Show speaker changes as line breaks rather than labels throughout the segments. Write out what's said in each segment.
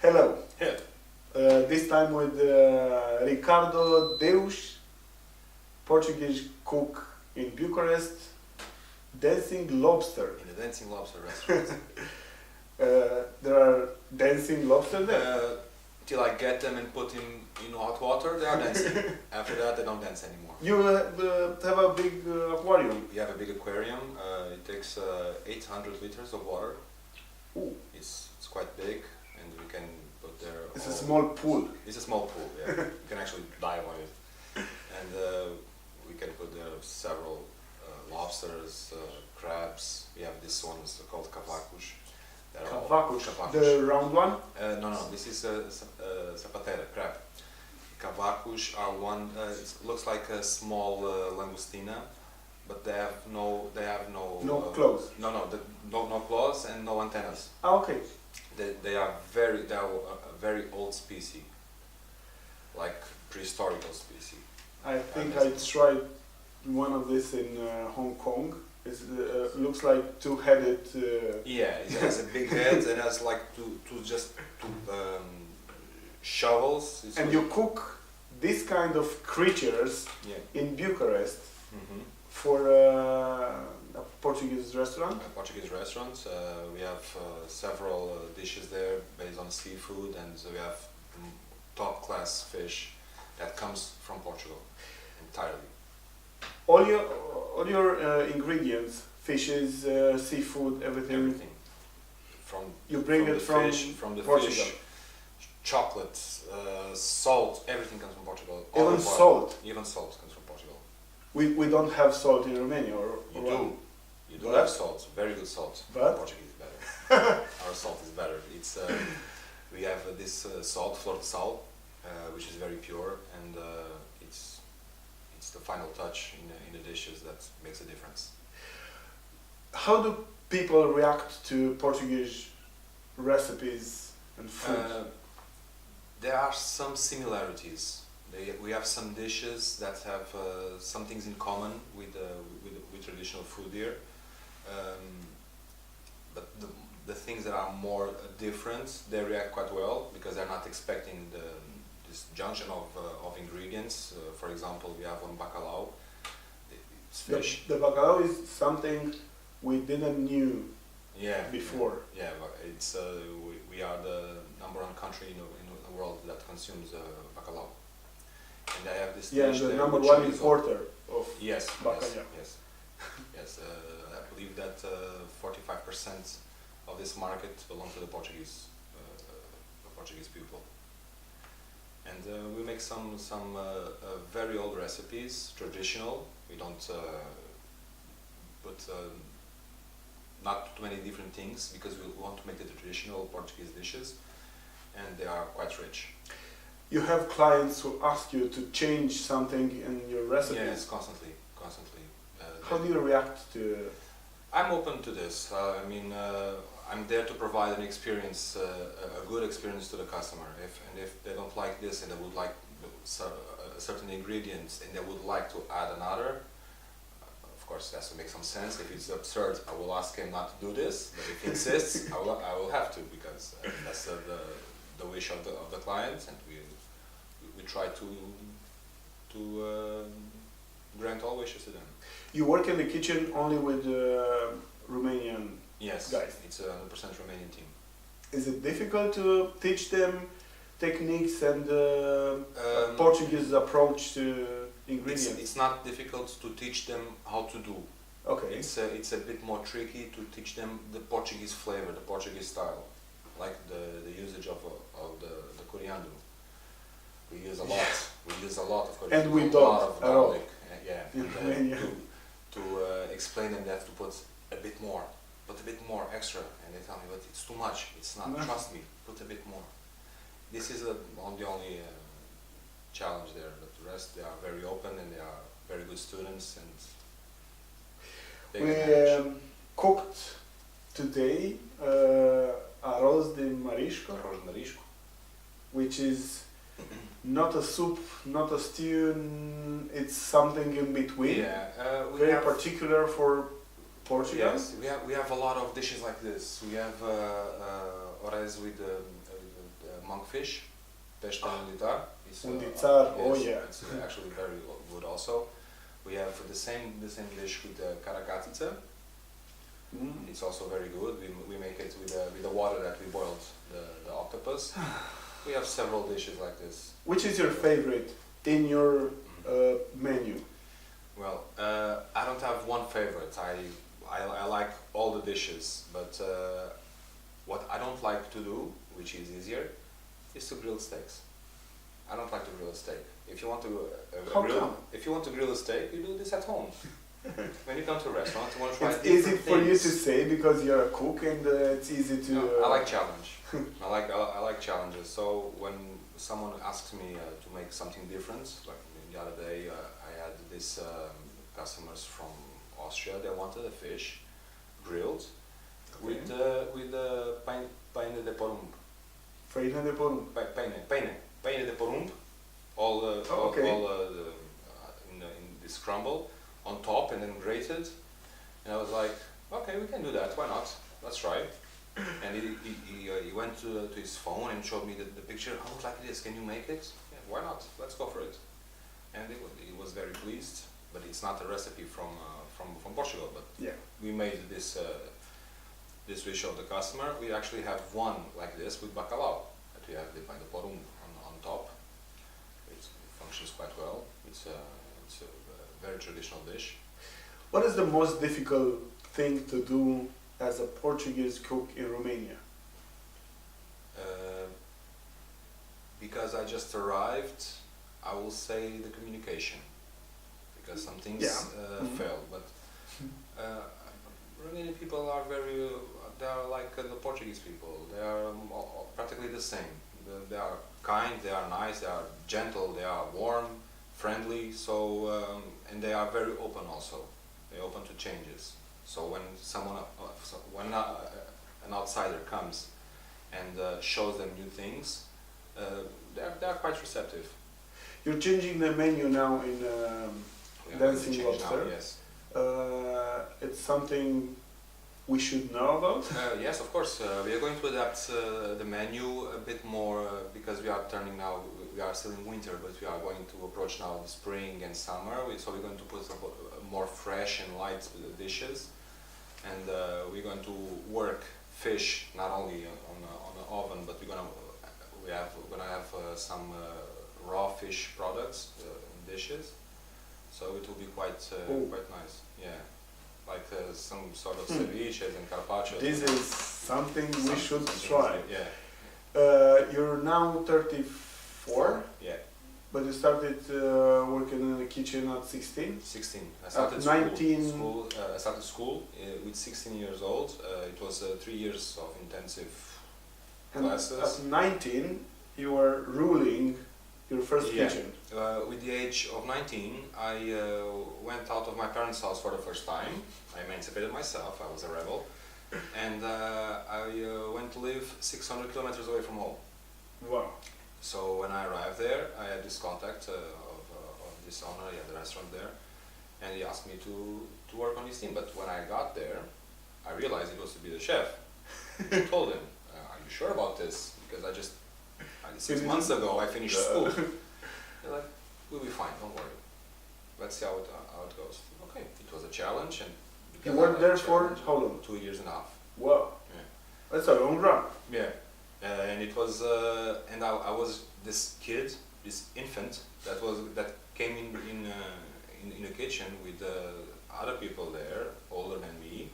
Hello.
Yeah.
This time with Ricardo Deus, Portuguese cook in Bucharest, Dancing Lobster.
In the Dancing Lobster restaurant.
There are dancing lobster there.
Till I get them and put in hot water, they are dancing. After that, they don't dance anymore.
You have a big aquarium.
We have a big aquarium. It takes 800 liters of water.
Ooh.
It's quite big, and we can put there.
It's a small pool.
It's a small pool. Yeah, you can actually dive on it, and we can put there several lobsters, crabs. We have these ones called cavacos.
Cavacos, the round one?
No, this is sapatera, crab. Cavacos are one. It looks like a small langostina, but they have no
claws.
No claws and no antennas.
Ah, okay.
They are a very old species, like prehistorical species.
I think I tried one of this in Hong Kong. It looks like two-headed.
Yeah, it has a big head and has like two shovels.
And you cook this kind of creatures in Bucharest for a Portuguese restaurant?
Portuguese restaurants. We have several dishes there based on seafood, and we have top-class fish that comes from Portugal entirely.
All your ingredients, fishes, seafood, everything. You bring it from Portugal.
Fish, chocolate, salt, everything comes from Portugal.
Even salt.
Even salt comes from Portugal.
We don't have salt in Romania,
You do have salt, very good salt.
But
Portuguese is better. Our salt is better. It's we have this salt, flor de sal, which is very pure, and it's the final touch in the dishes that makes a difference.
How do people react to Portuguese recipes and food?
There are some similarities. We have some dishes that have some things in common with traditional food here, but the things that are more different, they react quite well because they're not expecting this junction of ingredients. For example, we have one bacalhau. It's fish.
The bacalhau is something we didn't knew before.
Yeah, but it's we are the #1 country in the world that consumes bacalhau, and I have this dish
the
there,
#1 importer of bacalhau.
Yes. I believe that 45% of this market belong to the Portuguese people. And we make some very old recipes, traditional. We don't put not too many different things because we want to make the traditional Portuguese dishes, and they are quite rich.
You have clients who ask you to change something in your recipes?
Yes, constantly.
How do you react to?
I'm open to this. I'm there to provide an experience, a good experience to the customer. If they don't like this and they would like certain ingredients and they would like to add another, of course it has to make some sense. If it's absurd, I will ask him not to do this. But if he insists, I will have to, because that's the wish of the client, and we try to grant all wishes to them.
You work in the kitchen only with Romanian guys?
It's a 100% Romanian team.
Is it difficult to teach them techniques and Portuguese approach to ingredients?
It's not difficult to teach them how to do.
Okay.
It's a bit more tricky to teach them the Portuguese flavor, the Portuguese style, like the usage of the coriander. We use a lot. We use a lot of coriander.
And we don't at all.
To explain them, they have to put a bit more extra, and they tell me, but it's too much. It's not.
No.
Trust me, put a bit more. This is the only challenge there. But the rest, they are very open and they are very good students, and they
cooked today arroz de marisco, which is not a soup, not a stew, it's something in between. Very particular for Portugal.
Yes, we have a lot of dishes like this. We have orez with monkfish, pește undițar.
Undițar, oh yeah.
It's actually very good also. We have the same dish with the caracatiță. It's also very good. We make it with the water that we boiled the octopus. We have several dishes like this.
Which is your favorite in your menu?
Well, I don't have one favorite. I like all the dishes, but what I don't like to do, which is easier, is to grill steaks. I don't like to grill a steak. If you want to grill a steak, you do this at home. When you come to a restaurant, you want to try
it's
different
easy for
things.
you to say because you're a cook and it's easy to...
No, I like challenge. I like challenges. So when someone asks me to make something different, like the other day, I had these customers from Austria. They wanted a fish grilled with pâine de porumb.
Făină de porumb.
Pâine de porumb. In this crumble on top and then grated. And I was like, okay, we can do that. Why not? Let's try. And he went to his phone and showed me the picture. I was like, this, can you make it? Yeah, why not? Let's go for it. And he was very pleased. But it's not a recipe from Portugal. But
yeah,
we made this dish of the customer. We actually have one like this with bacalhau. That we have the pâine de porumb on top. It functions quite well. It's a very traditional dish.
What is the most difficult thing to do as a Portuguese cook in Romania?
Because I just arrived, I will say the communication. Because some things failed, but Romanian people are they are like the Portuguese people. They are practically the same. They are kind, they are nice, they are gentle, they are warm, friendly. So and they are very open also. They're open to changes. So when an outsider comes and shows them new things, they are quite receptive.
You're changing the menu now in Dancing Lobster.
Now, yes.
It's something we should know about?
Yes, of course. We are going to adapt the menu a bit more because we are turning now, we are still in winter, but we are going to approach now the spring and summer. So we're going to put more fresh and light dishes. And we're going to work fish not only on the oven, but we're going to have some raw fish products and dishes. So it will be quite nice. Yeah. Like some sort of ceviches and carpaccios.
This is something we should try.
Yeah.
You're now 34.
Yeah.
But you started working in the kitchen at 16?
16. I started
19.
I started school with 16 years old. It was 3 years of intensive classes.
At 19, you were ruling your first kitchen.
With the age of 19, I went out of my parents' house for the first time. I emancipated myself, I was a rebel. And I went to live 600 kilometers away from home.
Wow.
So when I arrived there, I had this contact of this owner, the restaurant there, and he asked me to work on his team. But when I got there, I realized it was to be the chef. I told him, are you sure about this? Because 6 months ago I finished school. They're like, we'll be fine, don't worry. Let's see how it goes. Okay, it was a challenge. And
you worked there for how long?
2 years and a half.
Wow. Yeah. That's a long run.
Yeah. And it was, and I was this kid, this infant that came in the kitchen with other people there, older than me,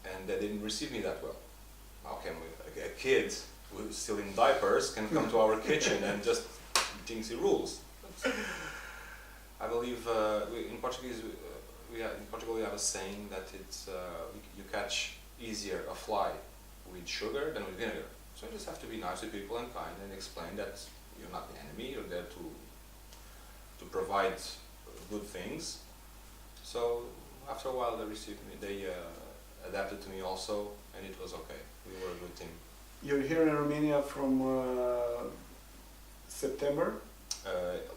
and they didn't receive me that well. How can a kid who's still in diapers can come to our kitchen and just thinks he rules? I believe in Portugal we have a saying that it's you catch easier a fly with sugar than with vinegar. So you just have to be nice to people and kind and explain that you're not the enemy, you're there to provide good things. So after a while they received me, they adapted to me also, and it was okay. We were a good team.
You're here in Romania from September?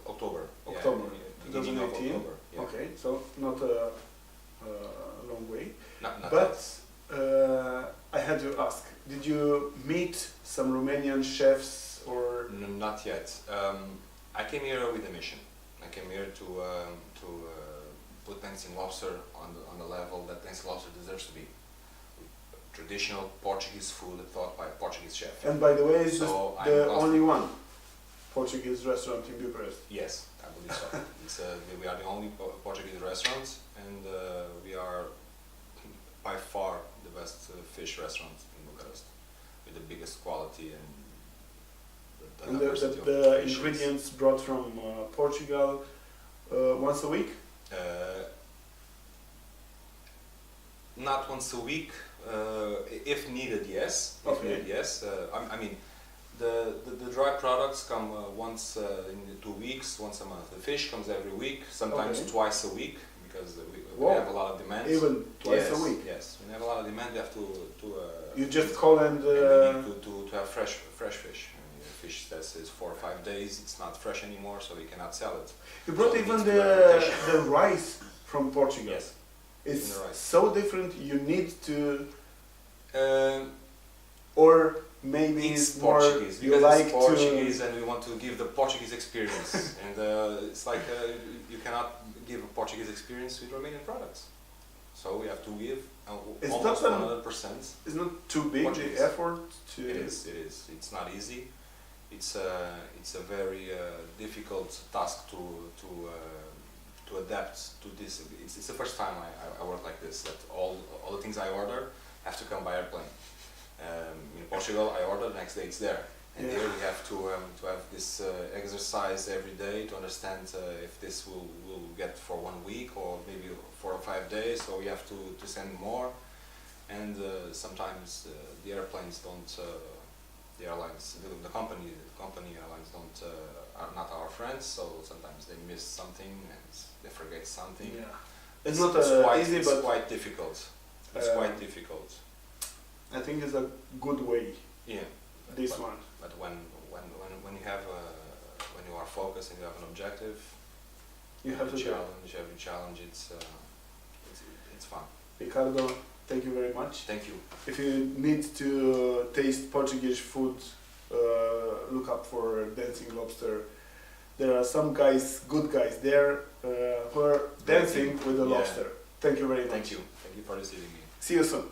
October.
October,
Yeah,
2018.
October, yeah.
Okay, so not a long way.
Not
but I had to ask, did you meet some Romanian chefs
Not yet. I came here with a mission. I came here to put Dancing Lobster on the level that Dancing Lobster deserves to be. Traditional Portuguese food taught by a Portuguese chef.
And by the way, is
So
the only one Portuguese restaurant in Bucharest?
Yes, I believe so. We are the only Portuguese restaurant, and we are by far the best fish restaurant in Bucharest, with the biggest quality and
And
diversity of
the
fishes.
ingredients brought from Portugal once a week?
Not once a week. If needed, yes. If
Okay.
needed, yes. I mean, the dry products come once in 2 weeks, once a month. The fish comes every week, sometimes
Okay.
twice a week, because we
Wow.
have a lot of demand.
Even twice
Yes,
a week?
Yes, we have a lot of demand. We have to
You just call and...
and we need to have fresh fish. I mean, the fish that is 4 or 5 days, it's not fresh anymore, so we cannot sell it.
You brought
So it
even
needs to have rotation.
the rice from Portugal.
Yes.
It's
the rice.
so different, you need to...
Um,
Or maybe
It's
it's more
Portuguese,
you
because
like
it's Portuguese and we want to give the Portuguese experience. And it's like you cannot give a Portuguese experience with Romanian products. So we have to give
It's
almost
not
100%.
it's not too big
Portuguese.
the effort to...
It is. It's not easy. It's a very difficult task to adapt to this. It's the first time I work like this, that all the things I order have to come by airplane. In Portugal, I order, the next day it's there. And
Yeah.
here we have to have this exercise every day to understand if this will get for 1 week or maybe 4 or 5 days, so we have to send more. And sometimes the airplanes don't, the airlines, the company airlines don't, are not our friends, so sometimes they miss something and they forget something.
Yeah. It's not easy,
it's
but
quite difficult. It's quite difficult.
I think it's a good way,
Yeah.
this
but,
one.
But when you have when you are focused and you have an objective,
You have to do it.
every challenge, it's fun.
Ricardo, thank you very much.
Thank you.
If you need to taste Portuguese food, look up for Dancing Lobster. There are some guys, good guys there, who are dancing with the
Yeah.
lobster. Thank you very much.
Thank you for receiving me.
See you soon.